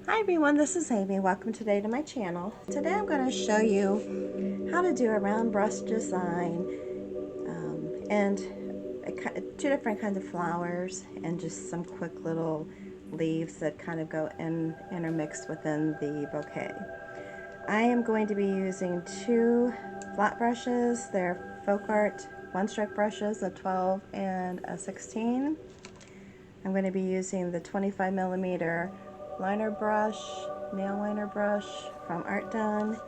Hi everyone, this is Amy. Welcome today to my channel. Today I'm going to show you how to do a round brush design and two different kinds of flowers and just some quick little leaves that kind of go intermixed within the bouquet. I am going to be using two flat brushes. They're FolkArt one-stroke brushes, a 12 and a 16. I'm going to be using the 25mm liner brush, nail liner brush from ArtDone,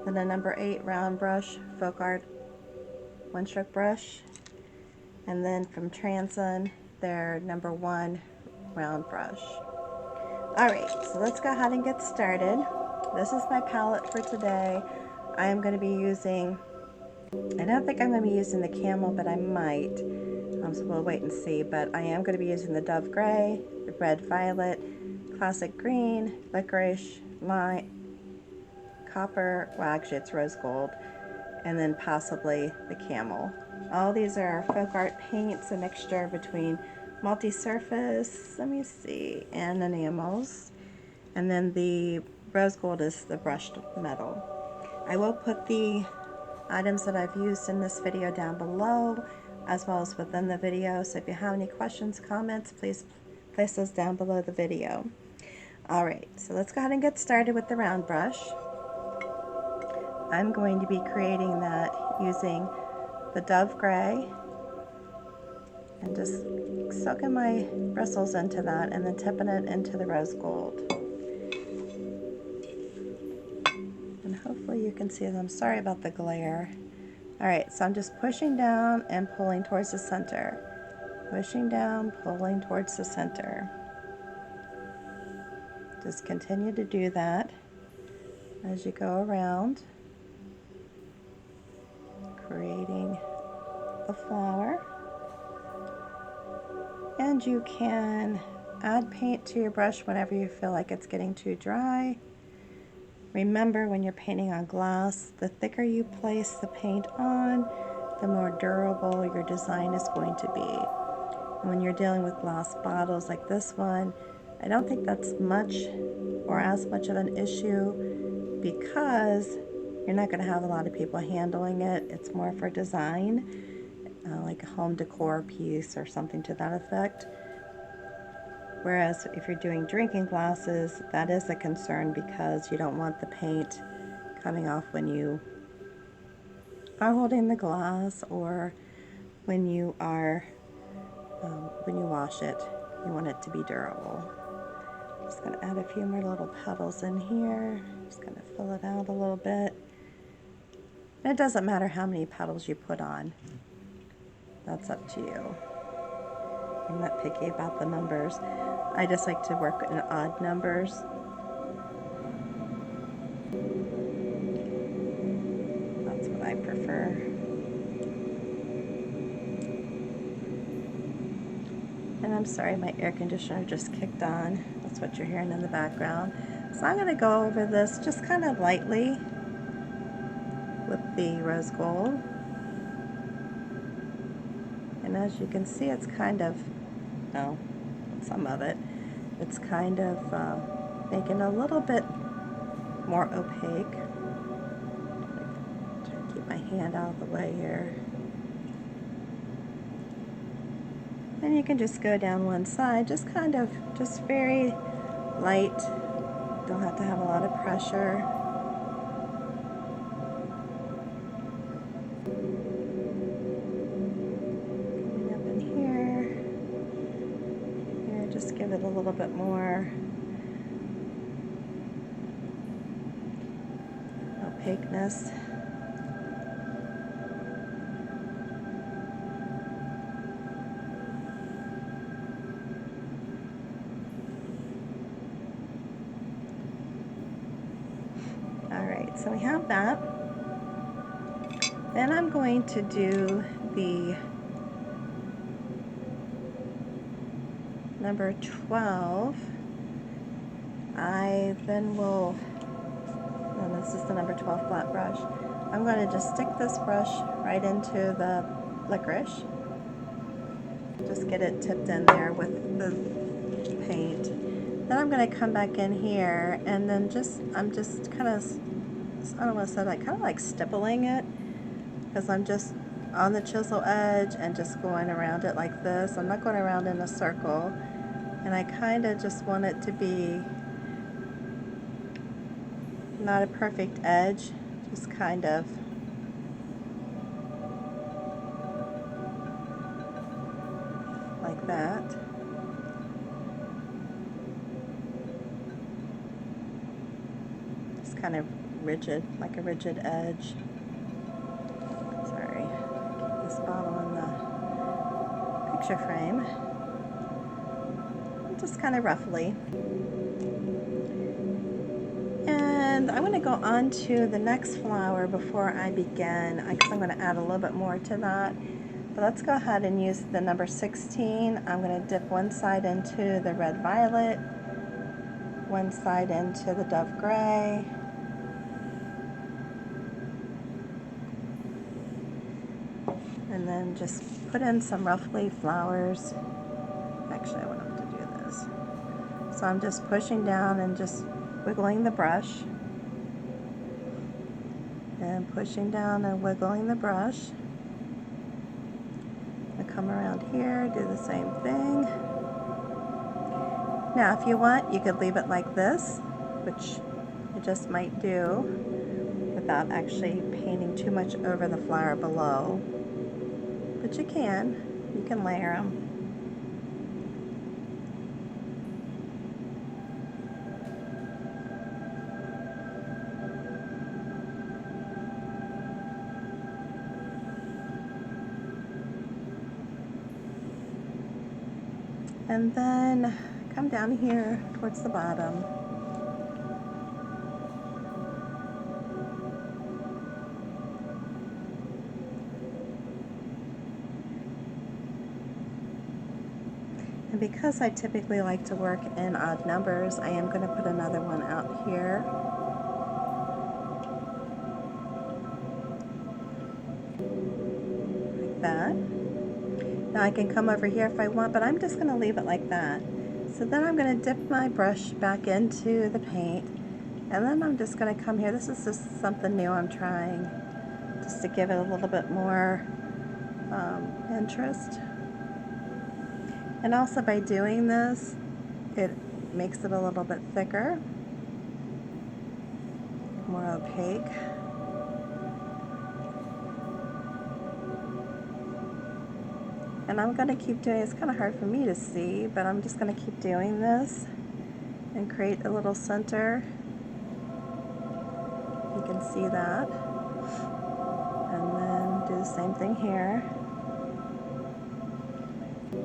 then a number 8 round brush, FolkArt one-stroke brush, and then from Transon, their number 1 round brush. Alright, so let's go ahead and get started. This is my palette for today. I am going to be using, I don't think I'm going to be using the camel, but I might. So we'll wait and see, but I am going to be using the Dove Gray, the Red Violet, Classic Green, Licorice, Lime, Copper, well actually it's Rose Gold, and then possibly the Camel. All these are FolkArt paints, a mixture between multi-surface, let me see, and enamels. And then the Rose Gold is the brushed metal. I will put the items that I've used in this video down below, as well as within the video, so if you have any questions, comments, please place those down below the video. Alright, so let's go ahead and get started with the round brush. I'm going to be creating that using the Dove Gray and just soaking my bristles into that and then tipping it into the Rose Gold. And hopefully you can see them. Sorry about the glare. Alright, so I'm just pushing down and pulling towards the center. Pushing down, pulling towards the center. Just continue to do that as you go around, creating the flower. And you can add paint to your brush whenever you feel like it's getting too dry. Remember, when you're painting on glass, the thicker you place the paint on, the more durable your design is going to be. And when you're dealing with glass bottles like this one, I don't think that's much or as much of an issue because you're not going to have a lot of people handling it. It's more for design, like a home decor piece or something to that effect. Whereas if you're doing drinking glasses, that is a concern because you don't want the paint coming off when you are holding the glass or when you are when you wash it. You want it to be durable. Just going to add a few more little petals in here. Just going to fill it out a little bit. And it doesn't matter how many petals you put on. That's up to you. I'm not picky about the numbers. I just like to work in odd numbers. That's what I prefer. And I'm sorry, my air conditioner just kicked on. That's what you're hearing in the background. So I'm going to go over this just kind of lightly with the Rose Gold. And as you can see, it's kind of, no, some of it, it's kind of making a little bit more opaque. Try to keep my hand out of the way here. And you can just go down one side, just kind of, just very light. Don't have to have a lot of pressure. Coming up in here. Here, just give it a little bit more opaqueness. Alright, so we have that. Then I'm going to do the number 12. I then will, and this is the number 12 flat brush. I'm going to just stick this brush right into the Licorice. Just get it tipped in there with the paint. Then I'm going to come back in here and then I'm just kind of, I don't want to say like, kind of like stippling it, because I'm just on the chisel edge and just going around it like this. I'm not going around in a circle, and I kind of just want it to be not a perfect edge, just kind of like that. Just kind of rigid, like a rigid edge. Sorry, keep this bottle in the picture frame. Just kind of roughly. And I'm going to go on to the next flower before I begin, because I'm going to add a little bit more to that. But let's go ahead and use the number 16. I'm going to dip one side into the red violet, one side into the dove gray, and then just put in some rough leaf flowers. Actually, I want to do this. So I'm just pushing down and just wiggling the brush, and pushing down and wiggling the brush. I come around here, do the same thing. Now if you want, you could leave it like this, which you just might do without actually painting too much over the flower below. But you can layer them. And then come down here towards the bottom. And because I typically like to work in odd numbers, I am going to put another one out here. Like that. Now I can come over here if I want, but I'm just going to leave it like that. So then I'm going to dip my brush back into the paint, and then I'm just going to come here. This is just something new I'm trying, just to give it a little bit more interest. And also by doing this, it makes it a little bit thicker, more opaque. And I'm going to keep doing, it's kind of hard for me to see, but I'm just going to keep doing this and create a little center. You can see that. And then do the same thing here.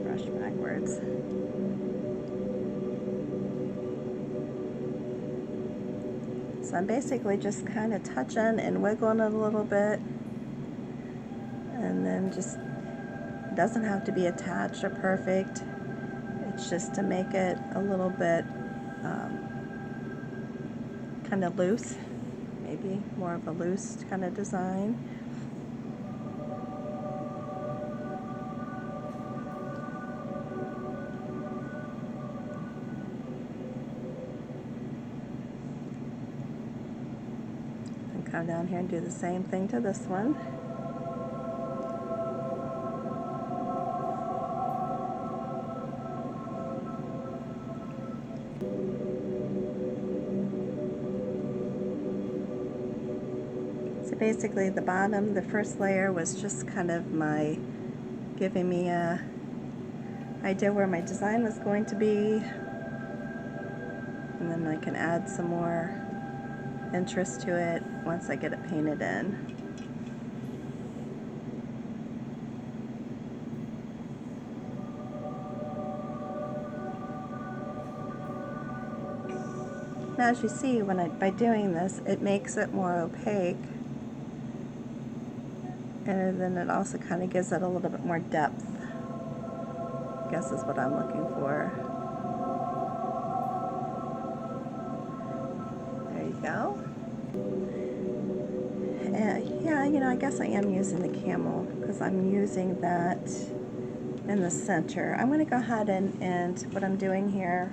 Brush backwards. So I'm basically just kind of touching and wiggling it a little bit, and then just, it doesn't have to be attached or perfect. It's just to make it a little bit kind of loose, maybe more of a loose kind of design. And come down here and do the same thing to this one. So basically the bottom, the first layer was just kind of my, giving me a idea where my design was going to be, and then I can add some more interest to it once I get it painted in. Now as you see, by doing this, it makes it more opaque, and then it also kind of gives it a little bit more depth, I guess is what I'm looking for. There you go. And yeah, you know, I guess I am using the camel because I'm using that in the center. I'm going to go ahead and what I'm doing here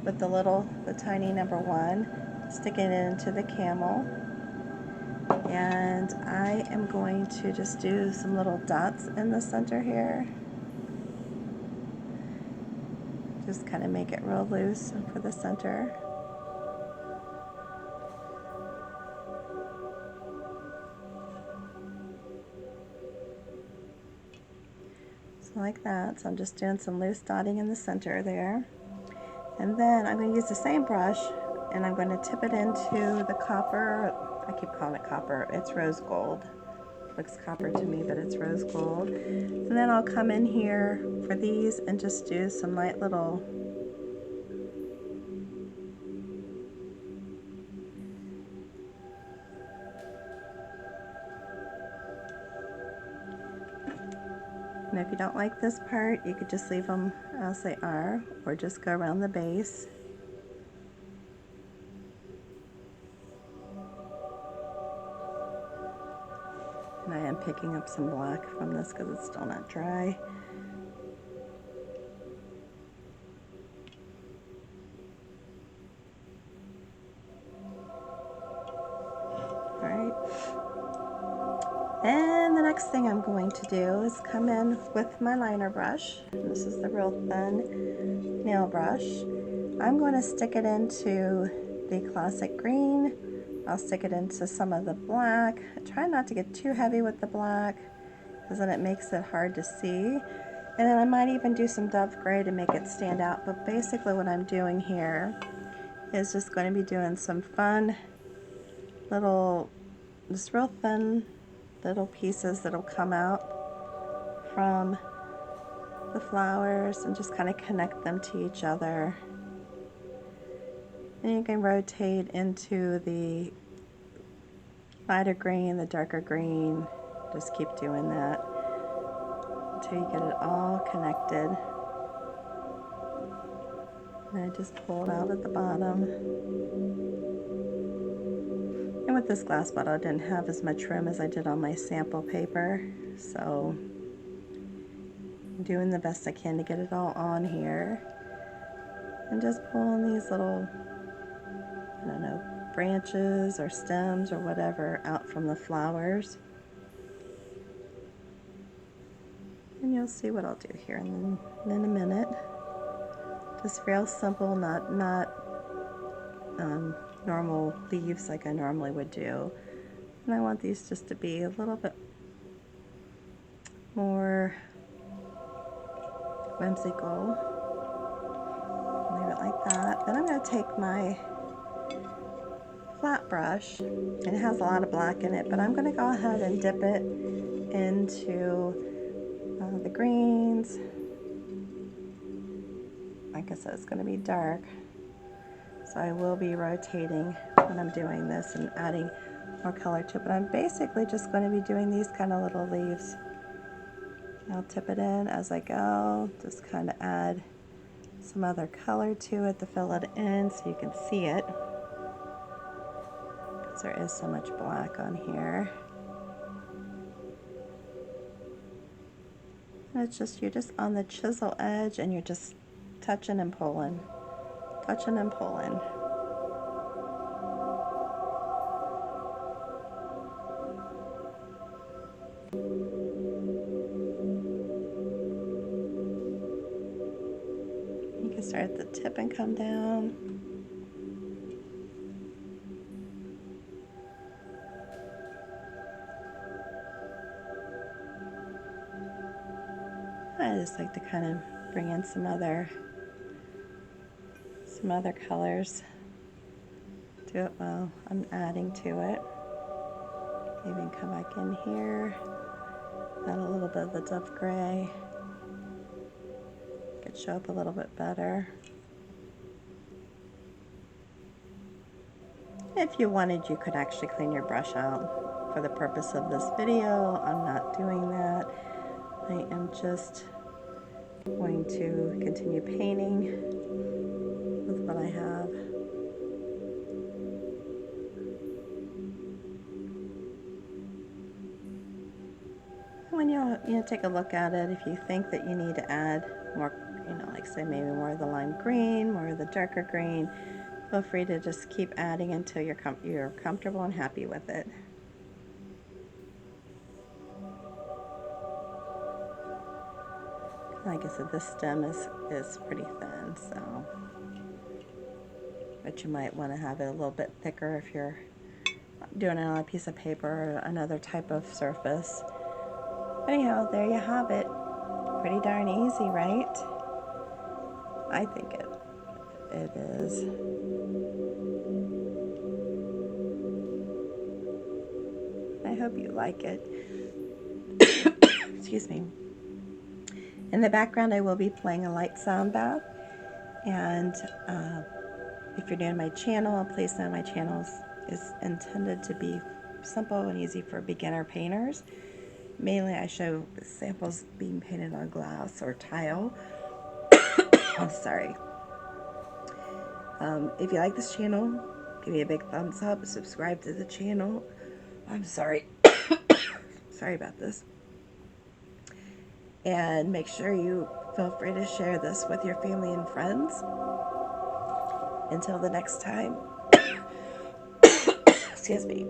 with the tiny number 1, sticking it into the camel. And I am going to just do some little dots in the center here. Just kind of make it real loose for the center. So like that. So I'm just doing some loose dotting in the center there. And then I'm going to use the same brush and I'm going to tip it into the copper. I keep calling it copper. It's rose gold. Looks copper to me, but it's rose gold. And then I'll come in here for these and just do some light little and if you don't like this part, you could just leave them as they are, or just go around the base. And I am picking up some black from this because it's still not dry. Alright. And the next thing I'm going to do is come in with my liner brush. This is the real thin nail brush. I'm going to stick it into the classic green. I'll stick it into some of the black. I try not to get too heavy with the black because then it makes it hard to see. And then I might even do some dove gray to make it stand out. But basically what I'm doing here is just going to be doing some fun little, just real thin little pieces that'll come out from the flowers and just kind of connect them to each other. And you can rotate into the lighter green, the darker green. Just keep doing that until you get it all connected. And I just pull it out at the bottom. And with this glass bottle, I didn't have as much room as I did on my sample paper, so I'm doing the best I can to get it all on here. And just pulling these little, I don't know, branches or stems or whatever out from the flowers. And you'll see what I'll do here in a minute. Just real simple, not normal leaves like I normally would do. And I want these just to be a little bit more whimsical. Leave it like that. Then I'm going to take my flat brush, and it has a lot of black in it, but I'm going to go ahead and dip it into the greens. Like I said, it's going to be dark, so I will be rotating when I'm doing this and adding more color to it, but I'm basically just going to be doing these kind of little leaves. I'll tip it in as I go, just kind of add some other color to it to fill it in so you can see it, because there is so much black on here. And it's just, you're just on the chisel edge and you're just touching and pulling, touching and pulling. You can start at the tip and come down. I just like to kind of bring in some other colors to it while I'm adding to it. Even come back in here, add a little bit of the dove gray. Could show up a little bit better. If you wanted, you could actually clean your brush out. For the purpose of this video, I'm not doing that. I am just going to continue painting with what I have. When you take a look at it, if you think that you need to add more, like say maybe more of the lime green, more of the darker green. Feel free to just keep adding until you're comfortable and happy with it. Like I said, this stem is pretty thin, so, but you might want to have it a little bit thicker if you're doing it on a piece of paper or another type of surface. Anyhow, there you have it. Pretty darn easy, right? I think it is. I hope you like it. Excuse me. In the background, I will be playing a light sound bath. And if you're new to my channel, please know my channel is intended to be simple and easy for beginner painters. Mainly, I show samples being painted on glass or tile. I'm sorry. If you like this channel, give me a big thumbs up, subscribe to the channel. I'm sorry. Sorry about this. And make sure you feel free to share this with your family and friends. Until the next time, excuse me,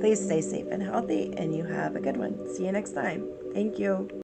please stay safe and healthy, and you have a good one. See you next time. Thank you.